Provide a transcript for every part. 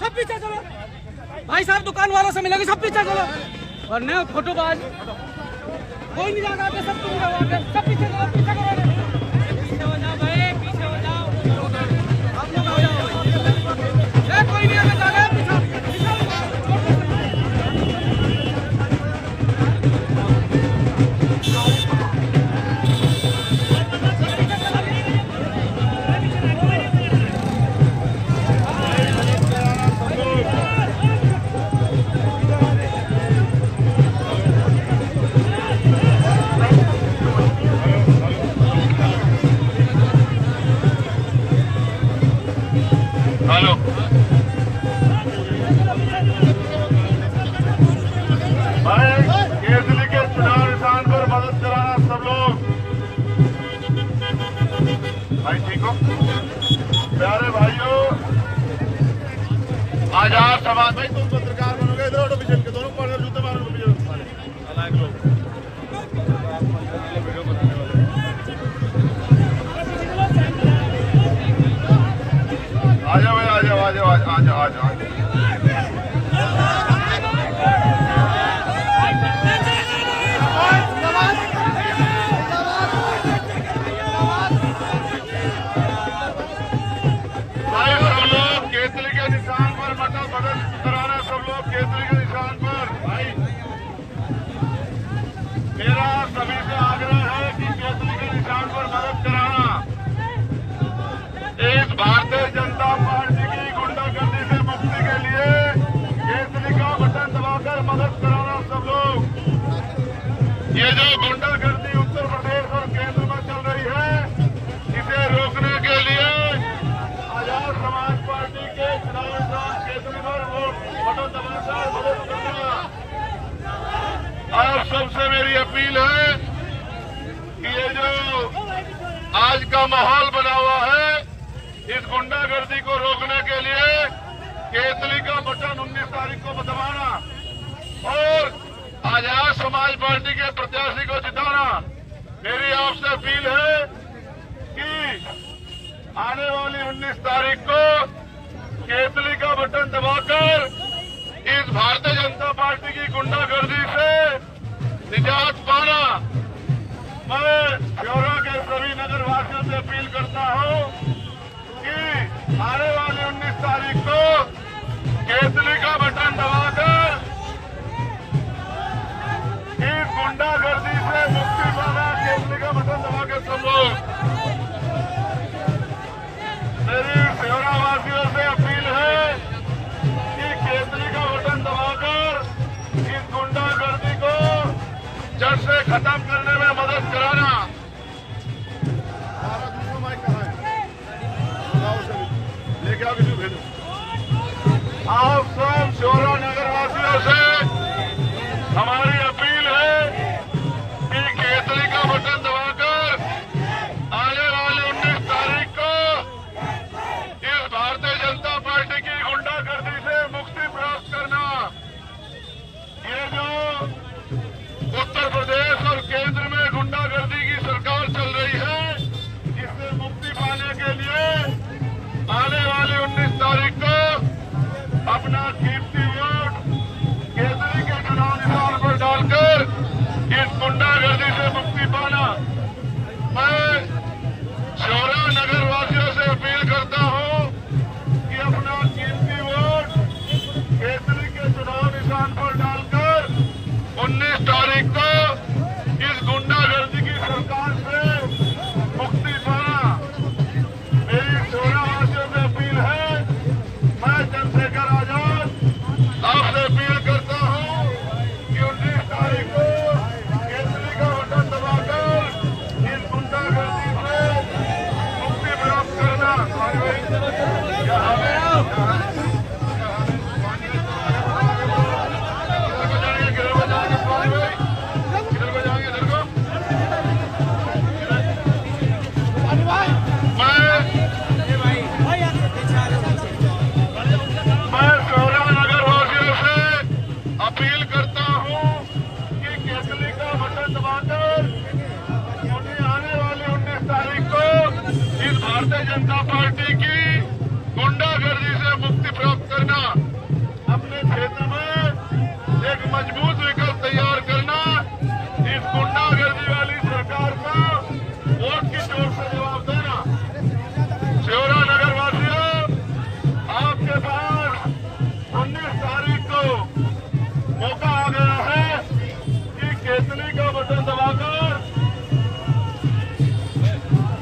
सब पीछे चलो भाई साहब, दुकान वालों से मिलेंगे, सब पीछे चलो। और नहीं फोटोबाज कोई नहीं जाएगा, सब तुम रहोगे, सब पीछे चलो, पीछे करो, पीछे हो जाओ भाई, पीछे हो जाओ, आप लोग हो जाओ, कोई नहीं आगे जाएगा, पीछे प्यारे भाइयों, आज आप समाज भाई तुम पत्रकार बनोगे, इधर ऑटो विजन के दोनों पार्टनर जूते मारो अलायक लोग आ जाओ भाई, आ जाओ आ जाओ आ जाओ आ जाओ। भारतीय जनता पार्टी की गुंडागर्दी से मुक्ति के लिए केसरी का बटन दबाकर मदद कराना सब लोग। ये जो गुंडागर्दी उत्तर प्रदेश और केंद्र में चल रही है, इसे रोकने के लिए आजाद समाज पार्टी के चुनाव केसरी पर वोट बटन दबाकर मदद करना। आप सबसे मेरी अपील है कि ये जो आज का माहौल बना हुआ है, इस गुंडागर्दी को रोकने के लिए केतली का बटन 19 तारीख को दबाना और आजाद समाज पार्टी के प्रत्याशी को जिताना। मेरी आपसे अपील है कि आने वाली 19 तारीख को केतली का बटन दबाकर इस भारतीय जनता पार्टी की गुंडागर्दी से निजात पाना। मैं ब्यौरा के सभी नगर वासियों से अपील करता हूं कि आने वाली 19 तारीख को केतली का बटन दबाकर इस गुंडागर्दी से मुक्ति पाना। केतली का बटन दबाकर सब लोग। मेरी ब्यौरा वासियों से अपील है कि केतली का बटन दबाकर इस गुंडागर्दी को जड़ से खत्म करने में मदद कराना। लेके आओ किसी भेजो। आप सब ब्यौरा नगर वासियों से हमारी अपील है कि केतली का बटन दबाकर आने वाली 19 तारीख को इस भारतीय जनता पार्टी की गुंडागर्दी से मुक्ति प्राप्त करना। ये जो उत्तर प्रदेश और केंद्र में गुंडागर्दी की सरकार चल रही है, इससे मुक्ति पाने के लिए आने वाली 19 तारीख को अपना कीमती वोट केसरी के चुनाव निशान पर डालकर इस गुंडागर्दी से मुक्ति पाना। मैं ब्यौरा नगर वासियों से अपील करता हूं कि अपना कीमती वोट केसरी के चुनाव निशान पर डालकर 19 तारीख को इस गुंडागर्दी की सरकार से मुक्ति पाना। मेरी ब्यौरा वासियों से अपील है, मैं चंद्रशेखर आजाद आपसे अपील करता हूं कि 19 तारीख को केसरी का बटन दबाकर इस गुंडागर्दी से मुक्ति प्राप्त करना। मैं ब्यौरा नगर वासियों से अपील करता हूं कि केतली का बटन दबाकर आने वाली 19 तारीख को इस भारतीय जनता पार्टी की गुंडागर्दी से मुक्ति प्राप्त करना। अपने क्षेत्र में एक मजबूत विकल्प तैयार करना। इस गुंडागर्दी वाली सरकार को वोट की जोर से जवाब देना। ब्यौरा नगर वासियों, आपके पास 19 तारीख को मौका आ गया है कि केतली का बटन दबाकर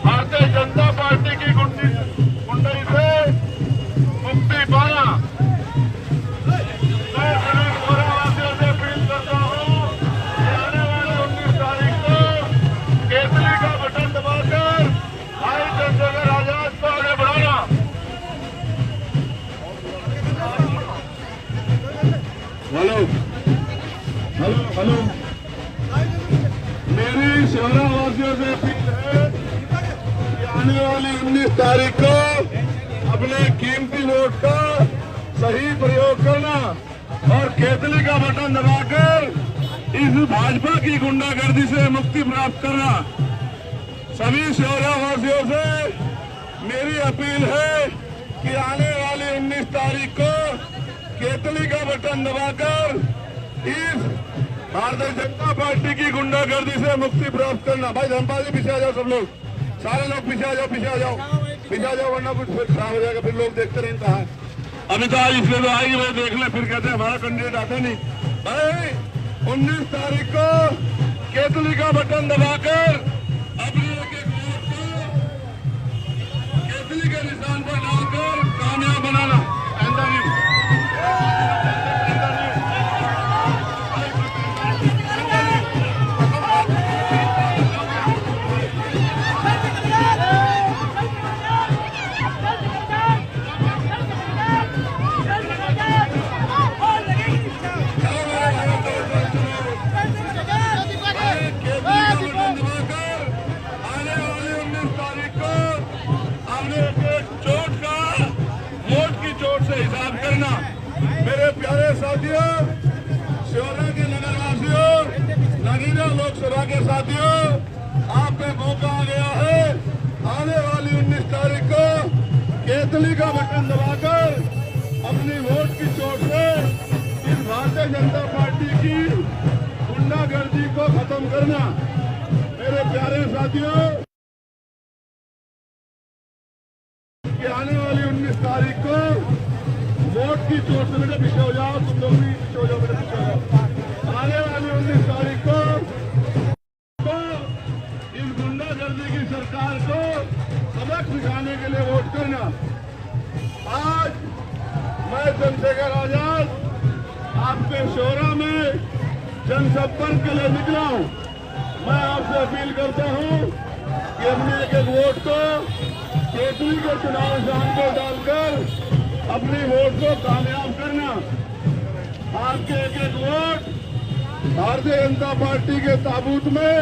भारतीय जनता पार्टी की गुंडाई से मुक्ति पाना। मैं सभी ब्यौरा वासियों से अपील करता हूं कि आने वाले 19 तारीख को केतली का बटन दबाकर भाई चंद्रशेखर आजाद को आगे बढ़ाना। हेलो हेलो हेलो, मेरी ब्यौरा वासियों से अपील है कि आने वाली 19 तारीख को अपने कीमती वोट का सही प्रयोग करना और केतली का बटन दबाकर इस भाजपा की गुंडागर्दी से मुक्ति प्राप्त करना। सभी ब्यौरा वासियों से मेरी अपील है कि आने वाली 19 तारीख को केतली का बटन दबाकर इस भारतीय जनता पार्टी की गुंडागर्दी से मुक्ति प्राप्त करना। भाई धर्मपाल जी पीछे आ जाओ, सब लोग, सारे लोग पीछे आ जाओ, पीछे आ जाओ, पीछे आ जाओ, वरना कुछ फिर खराब हो जाएगा, फिर लोग देखते रहें कहाँ है। अभी तो आज इसलिए तो आएगी, भाई देख ले, फिर कहते हैं हमारा कैंडिडेट आता नहीं। भाई 19 तारीख को केतली का बटन दबाकर अपने एक वोट को केतली के निशान पर डालकर कामयाब बनाना। प्यारे साथियों, श्योरा के नगरवासियों, नगीना लोकसभा के साथियों, आप पे मौका आ गया है। आने वाली 19 तारीख को केतली का बटन दबाकर अपनी वोट की चोट से इस भारतीय जनता पार्टी की गुंडागर्दी को खत्म करना। मेरे प्यारे साथियों, कि आने वाली 19 तारीख को वोट की चोट से मेरे पीछे हो जाओ, तुम लोग भी पीछे हो जाओ, मेरे पीछे हो जाओ। आने वाली 19 तारीख को इस गुंडागर्दी की सरकार को सबक सिखाने के लिए वोट करना। आज मैं चंद्रशेखर आजाद आपके शोरा में जनसंपर्क के लिए निकला हूं। मैं आपसे अपील करता हूं कि अपने एक एक वोट को केतली के चुनाव निशान को डालकर अपनी वोट को कामयाब करना। आपके एक एक वोट भारतीय जनता पार्टी के ताबूत में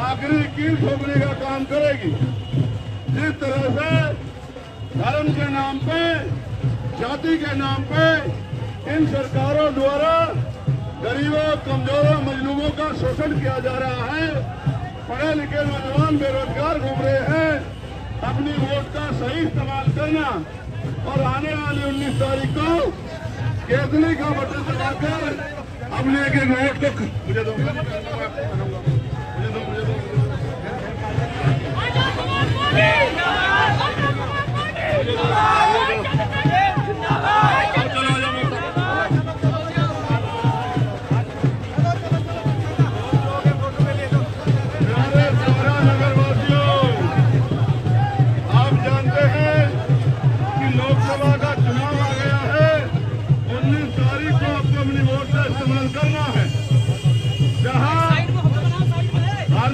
आखिरी कील ठोकने का काम करेगी। जिस तरह से धर्म के नाम पे, जाति के नाम पे इन सरकारों द्वारा गरीबों, कमजोरों, मजलूमों का शोषण किया जा रहा है। पढ़े लिखे नौजवान बेरोजगार घूम रहे हैं। अपनी वोट का सही इस्तेमाल करना और आने वाली 19 तारीख को केतली का बटन दबाकर अपने एक एक वोट को मुझे दो।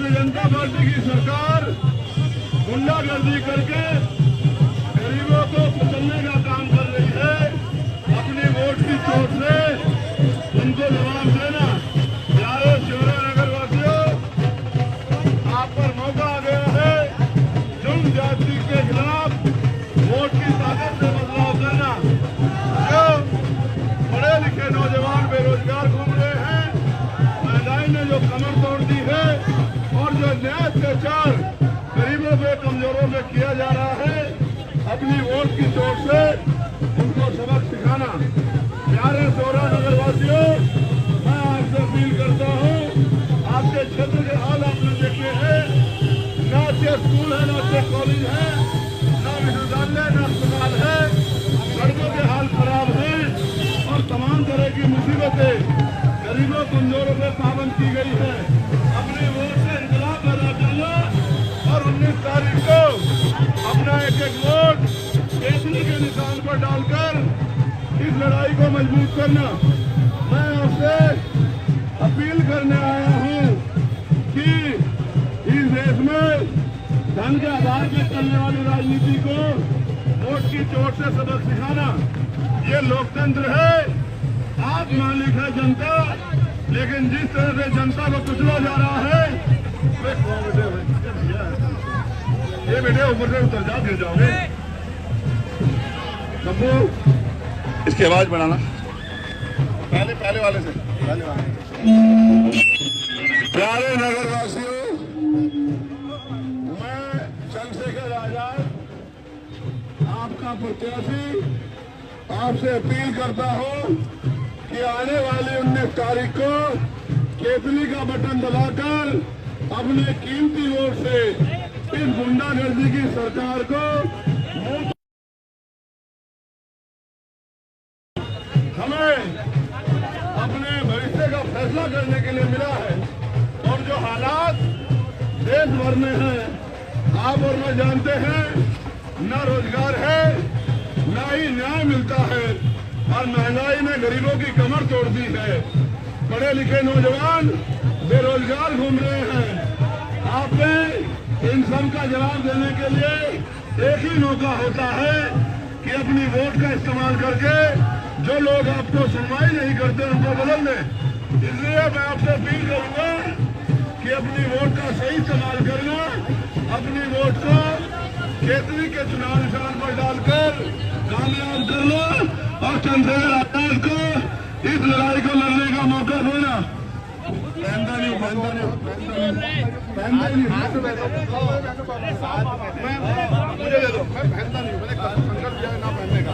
जनता पार्टी की सरकार गुंडागर्दी करके गरीबों को कुचलने का काम कर रही है। अपनी वोट की चोट से उनको जवाब देना। प्यारे श्योरा नगरवासियों, आप पर मौका आ गया है जुर्म जाति के खिलाफ वोट की ताकत से बदलाव करना। जो पढ़े लिखे नौजवान बेरोजगार घूम रहे हैं, महंगाई ने जो कमर तोड़ दी है और जो न्याय अत्याचार गरीबों पे, कमजोरों पे किया जा रहा है, अपनी वोट की चोट से उनको सबक सिखाना। प्यारे शोरा नगरवासियों, मैं आपसे अपील करता हूँ, आपके क्षेत्र के हाल आपने देखे हैं। न अच्छे स्कूल है, न अच्छे कॉलेज है, न विश्वविद्यालय, न अस्पताल है। सड़कों के हाल खराब है और तमाम तरह की मुसीबतें गरीबों, कमजोरों पे पाबंद की गई है। अपनी वोट से इंकलाब पैदा करना और 19 तारीख को अपना एक एक वोट केतली के निशान पर डालकर इस लड़ाई को मजबूत करना। मैं आपसे अपील करने आया हूं कि इस देश में धन के आधार पर चलने वाली राजनीति को वोट की चोट से सबक सिखाना। ये लोकतंत्र है, आप मालिक है जनता, लेकिन जिस तरह से जनता को कुचला जा रहा है, ये बेटे ऊपर से उतर जाओ, गिर जाओगे। सबको इसकी आवाज बढ़ाना, पहले वाले से। प्यारे नगरवासियों, मैं चंद्रशेखर आजाद आपका प्रत्याशी आपसे अपील करता हूं कि आने वाली 19 तारीख को केतली का बटन दबाकर अपने कीमती वोट से इस गुंडागर्दी की सरकार को हमें अपने भविष्य का फैसला करने के लिए मिला है। और जो हालात देश भर में हैं, आप और मैं जानते हैं, न रोजगार है, न ही न्याय मिलता है और महंगाई ने गरीबों की कमर तोड़ दी है। पढ़े लिखे नौजवान बेरोजगार घूम रहे हैं। आपने इन सब का जवाब देने के लिए एक ही मौका होता है कि अपनी वोट का इस्तेमाल करके जो लोग आपको सुनवाई नहीं करते उनको बदल दें। इसलिए मैं आपसे अपील करूंगा कि अपनी वोट का सही इस्तेमाल करना, अपनी वोट को केतली के चुनाव निशान पर डालकर कामयाब कर लो और चंद्रशेखर आजाद को इस लड़ाई को लड़ने का मौका देना। पहनता नहीं मुझे दे दो, मैं पहनता नहीं, मैंने संकल्प किया है ना पहनने का।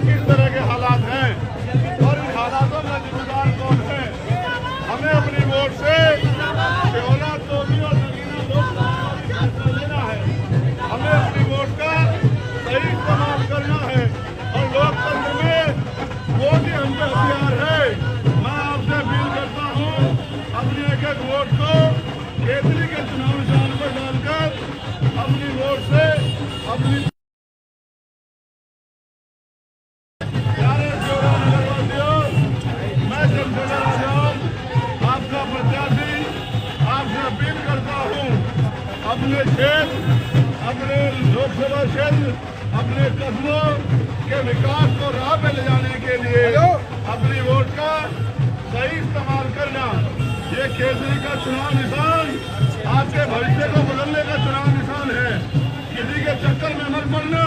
किस तरह के हालात हैं और इन हालातों का जिम्मेदार कौन है। हमें अपनी वोट से शेहोला तोली और नगीना लोग लेना है। हमें अपनी वोट का सही इस्तेमाल करना है और लोकतंत्र में वोट ही हम पे हथियार है। मैं आपसे अपील करता हूँ अपनी एक एक वोट को केसरी के चुनाव निशान पर डालकर अपनी वोट से अपनी अपने क्षेत्र, अपने लोकसभा क्षेत्र, अपने कस्बों के विकास को राह पे ले जाने के लिए अपनी वोट का सही इस्तेमाल करना। ये केसरी का चुनाव निशान आपके भविष्य को बदलने का चुनाव निशान है। किसी के चक्कर में मत पड़ना,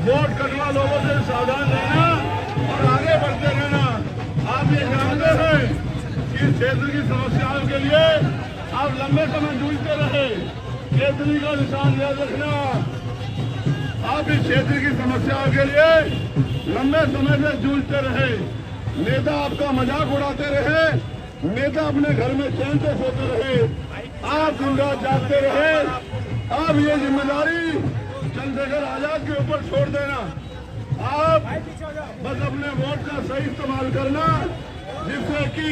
वोट कटवा लोगों से सावधान रहना और आगे बढ़ते रहना। आप ये जानते हैं कि इस क्षेत्र की समस्याओं के लिए आप लंबे समय जूझते रहे। केसरी का निशान याद रखना। आप इस क्षेत्र की समस्याओं के लिए लंबे समय से जूझते रहे। नेता आपका मजाक उड़ाते रहे, नेता अपने घर में चैन से सोते रहे, आप दिन रात जागते रहे। आप ये जिम्मेदारी चंद्रशेखर आजाद के ऊपर छोड़ देना। आप बस अपने वोट का सही इस्तेमाल करना, जिससे कि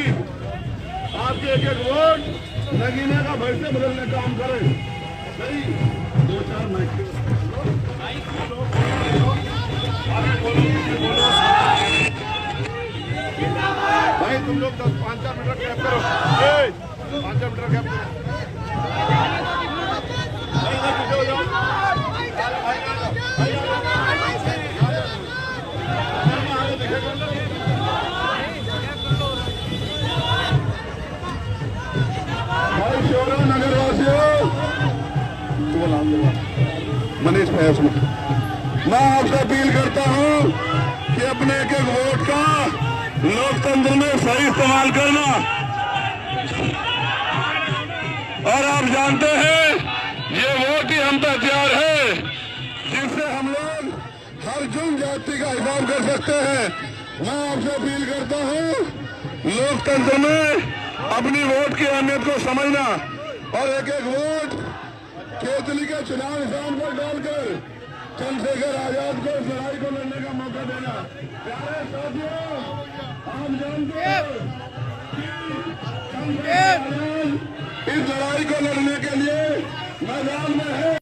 आपके एक एक वोट नगीना का भविष्य बदलने का काम करे। सही 2-4 माइक भाई तुम लोग 5-4 मिनट गैप करो, 5-4 मिनट गैप करो। भाई शोरा नगर वासियों, मनीष भैया सुनो, मैं आपसे अपील करता हूं कि अपने एक एक वोट का लोकतंत्र में सही इस्तेमाल करना। और आप जानते हैं ये वोट ही हम पे हथियार है, जिससे हम लोग हर जुर्म जाति का हिसाब कर सकते हैं। मैं आपसे अपील करता हूं लोकतंत्र में अपनी वोट की अहमियत को समझना और एक एक वोट केसरी के चुनाव निशान पर डालकर चंद्रशेखर आजाद को इस लड़ाई को लड़ने का मौका देना। प्यारे साथियों, आप जानते हैं कि चंद्रशेखर आजाद इस लड़ाई को लड़ने के लिए मैदान में है।